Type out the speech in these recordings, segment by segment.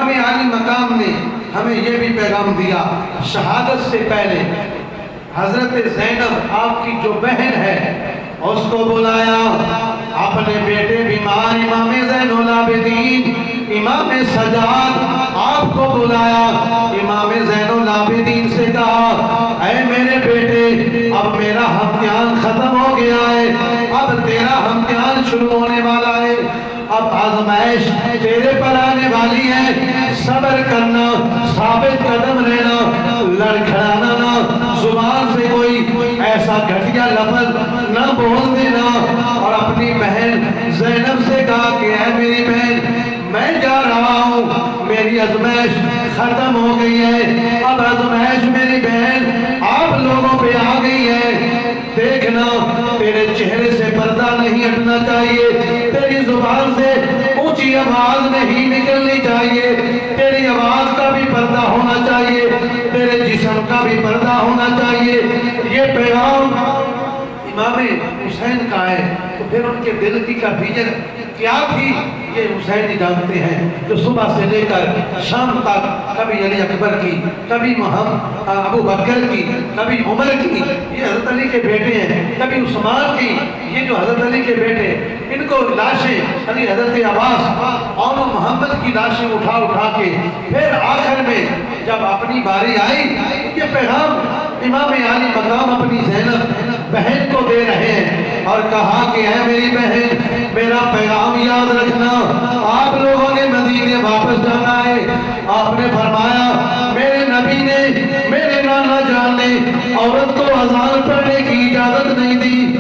امام عالی مقام نے ہمیں یہ بھی پیغام دیا، شہادت سے پہلے حضرت زینب آپ کی جو بہن ہے اس کو بلایا، اپنے بیٹے بیمار امام زین العابدین امام سجاد آپ کو بلایا، امام زین العابدین سے کہا اے میرے بیٹے اب میرا امتحان ختم ہو گیا ہے، اب تیرا امتحان شروع ہونے والا ہے، اب آزمائش تیرے پر آنے والی ہے، صبر کرنا، ثابت قدم رہنا، لڑکھڑانا نہ، زبان سے کوئی ایسا گھٹیا لفظ نہ بول دینا، اور اپنی بہن زینب سے کہا کہ اے میری بہن میں جا رہا ہوں، میری آزمائش ختم ہو گئی ہے، اب آزمائش میری بہن آپ لوگوں پہ آ گئی ہے، دیکھنا تیرے چہرے سے پردہ نہیں ہٹنا چاہیے، تیری زبان سے اونچی آواز نہیں نکلنی چاہیے، تیری آواز کا بھی پردہ ہونا چاہیے، تیرے جسم کا بھی پردہ ہونا چاہیے۔ یہ پیغام امام حسین کا ہے، تو پھر ان کے دل کی کیفیت کیا تھی یہ حسین جانتے ہیں، جو صبح سے لے کر شام تک کبھی علی اکبر کی، کبھی ابو بکر کی، کبھی عمر کی، یہ حضرت علی کے بیٹے ہیں، کبھی عثمان کی، یہ جو حضرت علی کے بیٹے، ان کو لاشیں علی حضرت عباس اور محمد کی لاشیں اٹھا کے پھر آخر میں جب اپنی باری آئی، یہ پیغام امام عالی مقام اپنی زینب بہن کو دے رہے ہیں اور کہا کہ اے میری بہن میرا پیغام یاد رکھنا، آپ لوگوں نے مدینے واپس جانا ہے، آپ نے فرمایا میرے نبی نے، میرے نانا جان نے عورت کو اذان پڑھنے کی اجازت نہیں دی،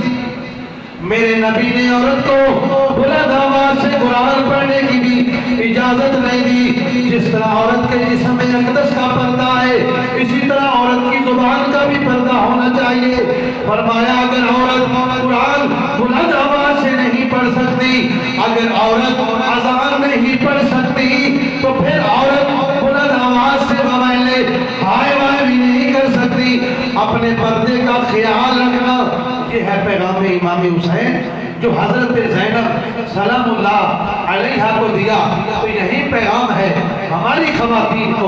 میرے نبی نے عورت کو بلند آواز سے قرآن پڑھنے کی بھی اجازت نہیں دی، جس طرح عورت کے جسم اقدس کا پردہ ہے اسی طرح عورت کی زبان کا بھی پردہ ہونا چاہیے۔ فرمایا اگر عورت قرآن بلند آواز سے نہیں پڑھ سکتی، اگر عورت اذان نہیں پڑھ سکتی تو پھر عورت بلند آواز سے موبائلے ہائے وائے بھی نہیں کر سکتی، اپنے پردے کا خیال رکھنا۔ یہ ہے پیغام امام حسین جو حضرت زینب سلام اللہ علیہا کو دیا، تو یہی پیغام ہے ہماری خواتین کو۔